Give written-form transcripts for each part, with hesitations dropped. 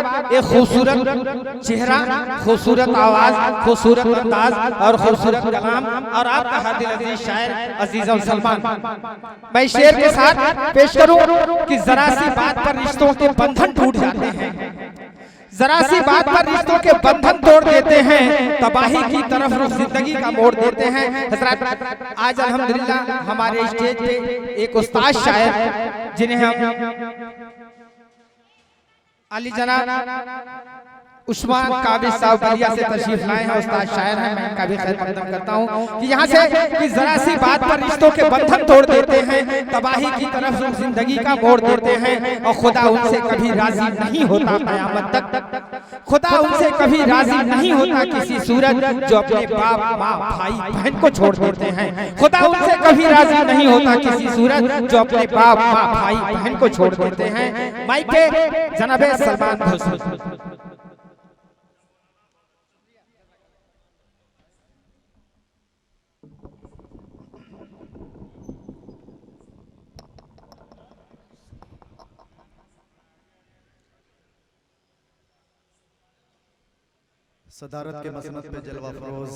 बाद एक खूबसूरत चेहरा, खूबसूरत आवाज, खूबसूरत अंदाज और खूबसूरत कलाम और आपका हादिल अजीज शायर अजीज़ सलमान। मैं शेर के साथ पेश करूं कि जरा सी बात पर रिश्तों के बंधन टूट जाते हैं, जरा सी बात पर रिश्तों के बंधन तोड़ देते हैं, तबाही की तरफ रुख जिंदगी का मोड़ देते हैं। हज़रात, आज अल्हम्दुलिल्लाह हमारे स्टेज पे एक उस्ताद शायर जिन्हें हम अली जनाब उस्मान काबिज साहब बलिया से तशरीफ लाए हैं, उस्ताद शायर हैं, मैं इनका भी खैर मकदम करता हूँ कि यहाँ से कि जरा सी बात पर रिश्तों के बंधन तोड़ देते हैं, तबाही की तरफ रुख जिंदगी का मोड़ देते हैं और खुदा उनसे कभी राजी नहीं होता क़यामत तक। खुदा उनसे कभी राजी नहीं होता किसी सूरत जो अपने बाप माँ भाई बहन को छोड़ देते हैं। खुदा उनसे कभी राजी नहीं होता किसी सूरत जो अपने बाप माँ भाई बहन को छोड़ देते हैं। माइक पे जनाब सलमान हुसैन। सदारत के मसनद पे जलवा फरोज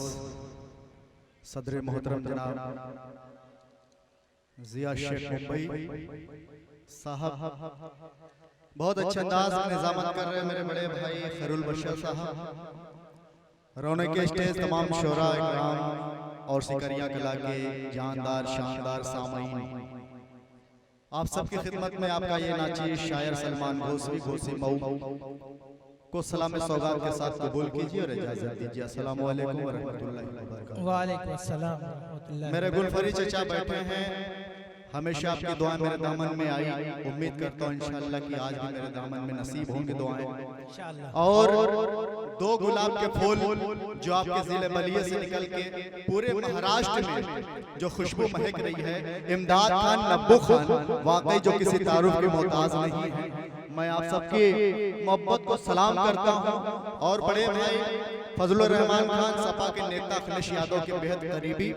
सदर मोहतरम जनाब जिया शेख मुंबई साहब बहुत अच्छे अंदाज में निजामत कर रहे हैं। मेरे बड़े भाई खैरुल बशर साहब, रौनक के स्टेज तमाम शोरा इकराम और सिकरिया कला के जानदार शानदार सामईन, आप सबकी खिदमत में आपका ये नाचीज शायर सलमान घोसी मऊ को सलाम सौगात के साथ कबूल कीजिए और इजाजत दीजिए। अस्सलाम वालेकुम व रहमतुल्लाहि व बरकातहू। वालेकुम अस्सलाम व रहमतुल्लाहि। मेरे गुलफरी चचा बैठे हैं, हमेशा आपकी दुआएं मेरे दामन में आई, उम्मीद करता हूँ इंशाअल्लाह कि आज भी मेरे दामन में नसीब होंगे दुआएं इंशाअल्लाह। और दो गुलाब के फूल जो आपके जिले बलिया से निकल के पूरे महाराष्ट्र में जो खुशबू महक रही है, इमदाद खान नब्बू खान वाकई जो किसी तारुफ के मोहताज नहीं है। मैं आप सबकी मोहब्बत को सलाम करता हूँ और बड़े भाई फजलुर रहमान खान सपा के नेता अखिलेश यादव के बेहद करीबी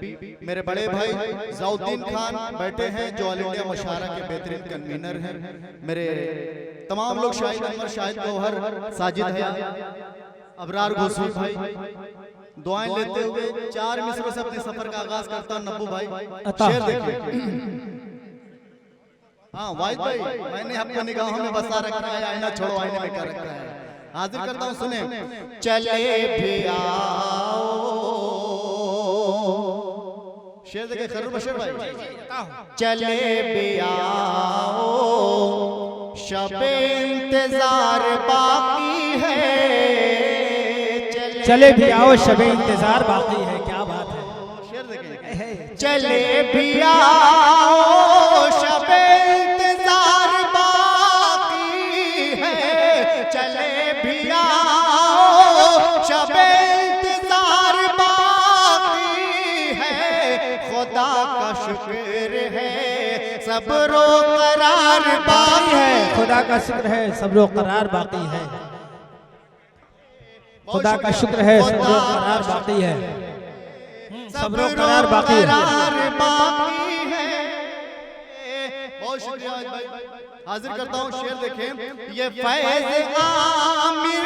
मेरे बड़े भाई ज़ाउद्दीन खान बैठे हैं जो ऑल इंडिया मुशारा के बेहतरीन कन्वीनर हैं। मेरे तमाम लोग शाहिद अनवर, शाहिद गौहर, साजिद है, अबरार घोसी भाई, दुआएं लेते हुए 4 मिसरों से अपने सफर का आगाज करता हूँ। नब्बू भाई शेर देखिए। हाँ वाहिद भाई, मैंने आपको निगाहों में बसा रखा है, आईना छोड़ो आईने में क्या रखा है। हाजिर करता हूँ, सुने। चले भी आओ, शेर देखे खैरुल बशर भाई। चले भी आओ, शबे इंतजार बाकी है। चले भी आओ, शबे इंतजार बाकी है। क्या बात है, शेर देखे। चले भी आओ, शबे इंतजार बाकी है। चले भी आओ, शबे इंतजार बाकी है। खुदा का शुक्र है, सब्रो करार बाकी है। खुदा का शुक्र है, सब्रो करार बाकी है। खुदा का शुक्र है, सब्रो करार बाकी है। सब्रो करार बाकी है। बहुत शुक्रिया भाई। हाजिर करता हूँ, शेर देखें। ये फैज़ आमिर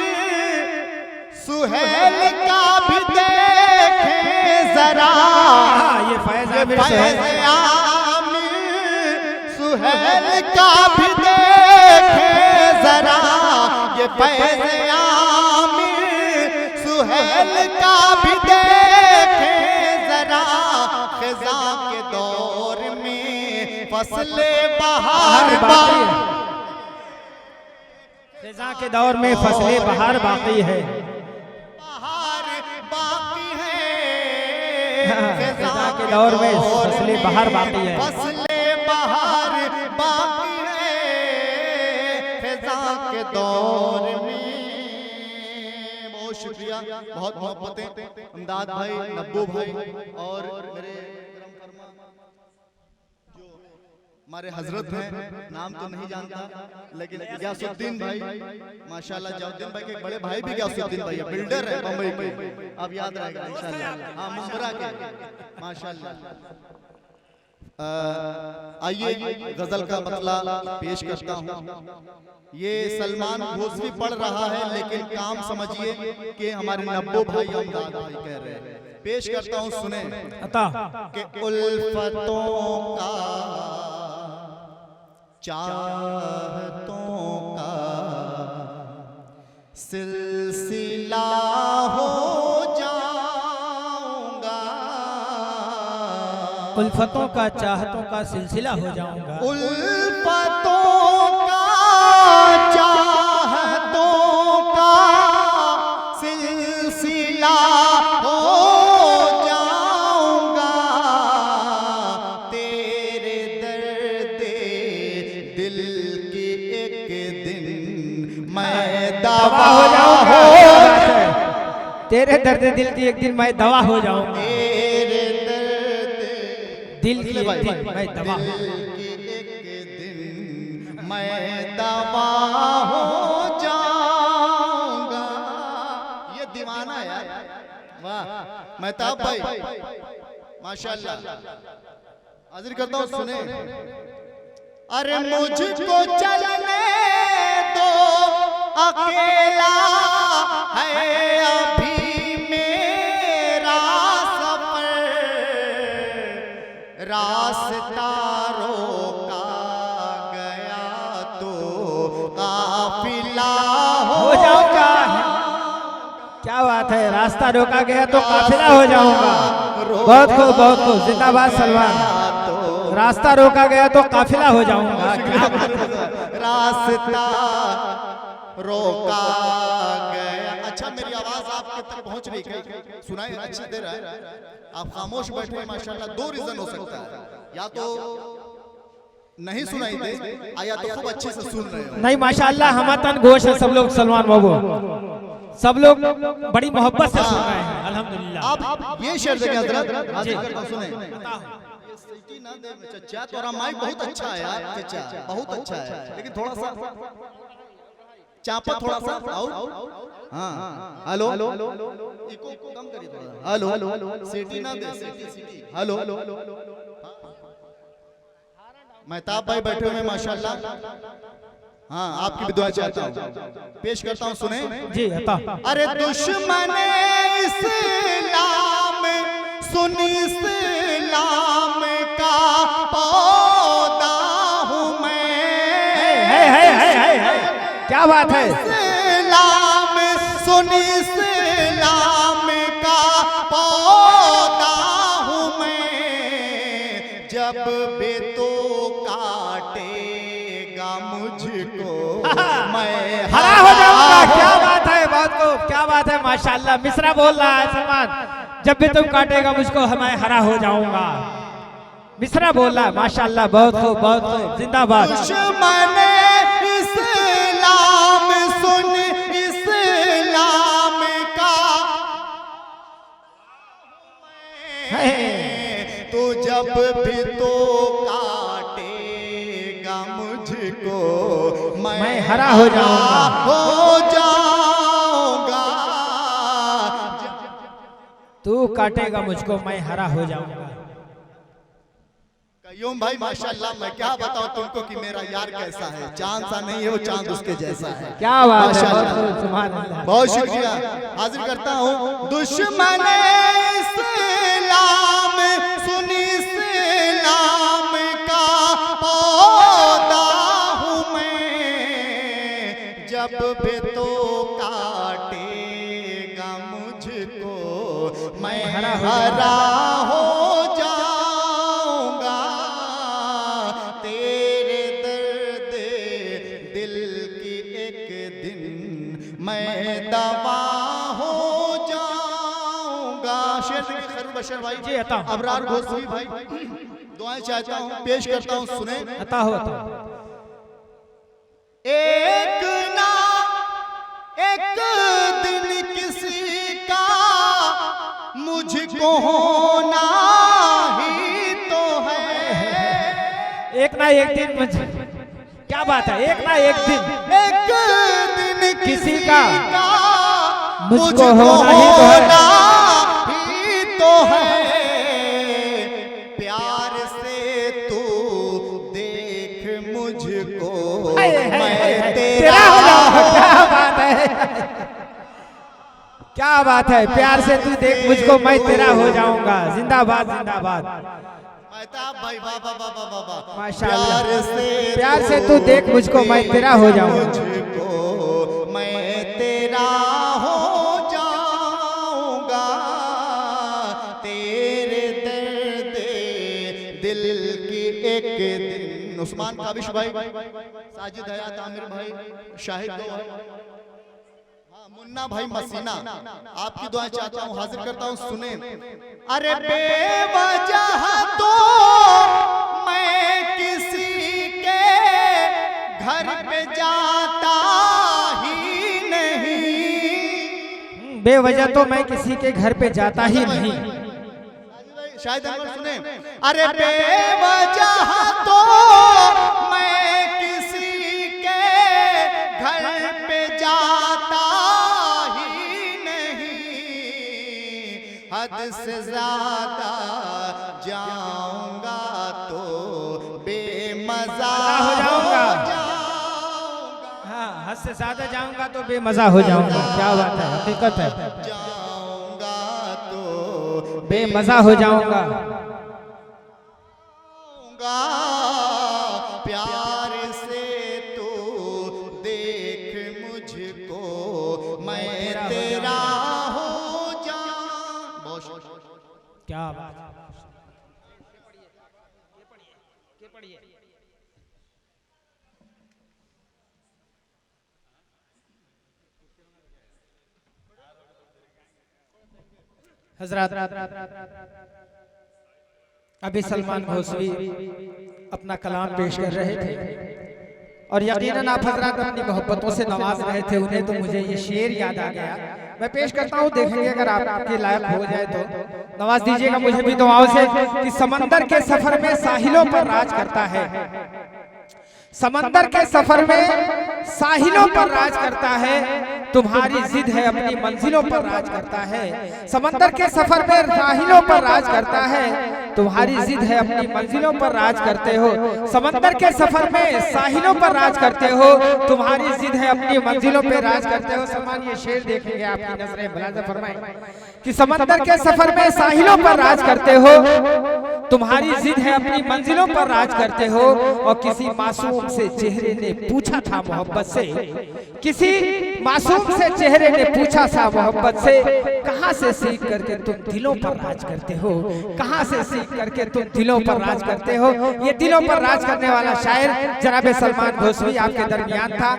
सुहेल का भी देखें जरा। ये फैज़ आमिर सुहेल का भी देखें जरा। ये फैज़ आमिर सुहेल का भी देखें जरा। ख़िज़ा के दौर में फसले बहार बाकी, ख़िज़ा के दौर में फसले बहार बाकी है। बहार बाकी है। ख़िज़ा के दौर में फसले बहार बाकी है। फसले बहार बाकी है। ख़िज़ा के दौर में। बहुत शुक्रिया, बहुत मोहब्बतें इमदाद भाई, नब्बू भाई और मेरे जो हमारे हजरत हैं, नाम तो नहीं जानता लेकिन गयासुद्दीन भाई माशाल्लाह। गयासुद्दीन भाई के बड़े भाई भी गयासुद्दीन भाई है, बिल्डर है बम्बई के, अब याद रहेगा इंशाल्लाह। हाँ मुंबरा के माशाल्लाह। आइए गजल का मतला पेश करता हूँ। ये सलमान घोषवी पढ़ रहा है, लेकिन काम समझिए कि हमारे नब्बो भाई अमदाद भाई कह रहे हैं। पेश करता हूँ, सुने कि उल्फतों का चाहतों का सिलसिला हो जाऊंगा, उल्फतों का चाहतों का सिलसिला हो जाऊंगा, उल्फतों का चाहतों का सिलसिला हो जाऊंगा, तेरे दर्दे दिल की एक दिन मैं दवा हो जाऊंगा। तेरे दर्द दिल की एक दिन मैं दवा हो जाऊंगा, तेरे दर्द दिल की एक दिन मैं दवा दिल की एक दिन मैं दवा हो जाऊंगा। ये दीवाना है यार, वाह मेहताब भाई माशाल्लाह। हाजिर करता हूँ, सुने। अरे मुझको चलने दो, अकेला है अभी मेरा सफर, रास्ता रोका गया तो काफिला हो जाऊंगा। क्या बात है, रास्ता रोका गया तो काफिला हो जाऊंगा। बहुत खूब, बहुत खूब, जिंदाबाद सलमान। रास्ता रोका गया तो काफिला हो जाऊंगा। क्या बात है। रास्ता रोका गया। अच्छा, मेरी आवाज आपके तक पहुंच रही है? सुनाई अच्छी दे रहा है? आप खामोश बैठे हैं माशाल्लाह। दो रीजन हो सकता है, या तो नहीं सुनाई दे, या तो खूब अच्छे से सुन रहे हो। नहीं माशाल्लाह, हमारा तन गोश है सब लोग। सलमान बाबू सब लोग बड़ी मोहब्बत से सुन रहे हैं अल्हम्दुलिल्लाह। आप ये शेर देखें हजरत, हाजिर करता हूं, सुने। ना दे चचा, तोरा माइक बहुत अच्छा है यार चचा, बहुत अच्छा है, लेकिन थोड़ा सा चापा, थोड़ा सा आओ। हाँ, हेलो, इको कम करिए थोड़ा। हेलो, सीटी ना दे, सीटी। हेलो, मेहताब भाई बैठे हुए माशाल्लाह। हाँ, आपकी भी दुआ चाहता हूँ, पेश करता हूँ, सुने जी। अता अरे दुश्मन इस्लाम सुन, इस्लाम का पौधा हूँ मैं। क्या बात है। इस्लाम सुन, इस्लाम का पौधा हूँ मैं, जब भी तो काटेगा मुझको मैं हरा हो जाऊंगा। क्या बात है, बहुत खूब, क्या बात है माशाल्लाह। मिसरा बोल रहा है सलमान, जब भी तुम काटेगा मुझको मैं हरा हो जाऊंगा। मिसरा बोल रहा है माशाल्लाह, बहुत खूब, बहुत खूब, जिंदाबाद। दुश्मन इस्लाम सुन, इस्लाम का तो जब भी तो काटेगा मुझको मैं हरा हो जाऊंगा। हो जाऊंगा। तू काटेगा मुझको मैं हरा हो जाऊंगा। कयूम भाई माशाल्लाह, मैं क्या बताऊं तुमको कि मेरा यार कैसा है। चांद सा नहीं है वो, चांद उसके जैसा है। क्या बात है, माशाल्लाह। सुभान अल्लाह। बहुत शुक्रिया। हाजिर करता हूँ, दुश्मन इस्लाम सुन, इस्लाम का पौधा हूँ मैं, जब भी तो काटेगा मुझको मैं हरा हो जाऊंगा, तेरे दर्द दिल की एक दिन मैं दवा हो जाऊंगा। शेर खैर बशर भाई जी, अता। अबरार घोषवी भाई दुआएं चाहता हूँ, पेश करता हूँ, सुने। अता हो, अता। एक ना एक दिन किसी का मुझको होना ही तो है। एक ना एक दिन क्या बात है, एक ना एक दिन किसी का मुझको होना ही तो है। प्यार से मुझको मैं मैं तेरा हो जाऊंगा। क्या बात है, क्या बात है। प्यार से तू देख मुझको मैं तेरा हो जाऊंगा। जिंदाबाद जिंदाबाद। महताब भाई, वाह वाह वाह वाह वाह। माशाअल्लाह। प्यार से तू देख मुझको मैं तेरा हो जाऊंगा। मुझको मैं तेरा हो जाऊंगा, तेरे दर्द दिल की एक दिन। उस्मान काबिश भाई, साजिद हयात आमिर भाई, शाहिद भाई, हाँ मुन्ना भाई मसीना, आपकी दुआएं चाहता हूँ, हाजिर करता हूँ, सुने। अरे बेवजह तो मैं किसी के घर पे जाता ही नहीं। बेवजह तो मैं किसी के घर पे जाता ही नहीं। शायद अनवर सुने। अरे बेवजह तो मैं किसी के घर पे जाता ही नहीं, हद से ज्यादा जाऊंगा तो बेमजा हो जाऊंगा। जाऊंगा, हाँ, हद से ज्यादा जाऊंगा तो बेमजा हो जाऊंगा। क्या बात है, हकीकत है। जाऊंगा तो बेमजा हो जाऊंगा। प्यार से तू देख मुझको मैं तेरा हो जाऊं। क्या बात है। हजरत अभी सलमान घोसवी अपना कलाम पेश कर रहे थे और यकीनन आप हजरत अपनी मोहब्बतों से नवाज रहे थे उन्हें, तो मुझे ये शेर याद आ गया। मैं पेश करता हूँ, देखेंगे अगर आपके लायक हो जाए तो नवाज दीजिएगा मुझे भी दुआओं से। कि समंदर के सफर में साहिलों पर राज करता है, समंदर के सफर में साहिलों पर राज करता है, तुम्हारी जिद है अपनी मंजिलों पर राज करता है। समंदर के सफर में साहिलों पर राज करता है, तुम्हारी जिद है अपनी मंजिलों पर राज करते हो। समंदर के सफर में साहिलों पर राज करते हो, तुम्हारी जिद है अपनी मंजिलों पर राज करते हो। सलमान ये शेर देखेंगे, आपकी नजरें मुलाजा फरमाएं कि समंदर के सफर में साहिलों पर राज करते हो, तुम्हारी जिद है अपनी मंजिलों पर राज करते हो। और किसी मासूम से चेहरे ने पूछा था मोहब्बत से, किसी मासूम से चेहरे ने पूछा था मोहब्बत से, कहां से सीख करके तुम दिलों पर राज करते हो, कहां से सीख करके तुम दिलों पर राज करते हो। ये दिलों पर राज करने वाला शायर जनाब सलमान घोसवी आपके दरमियान था।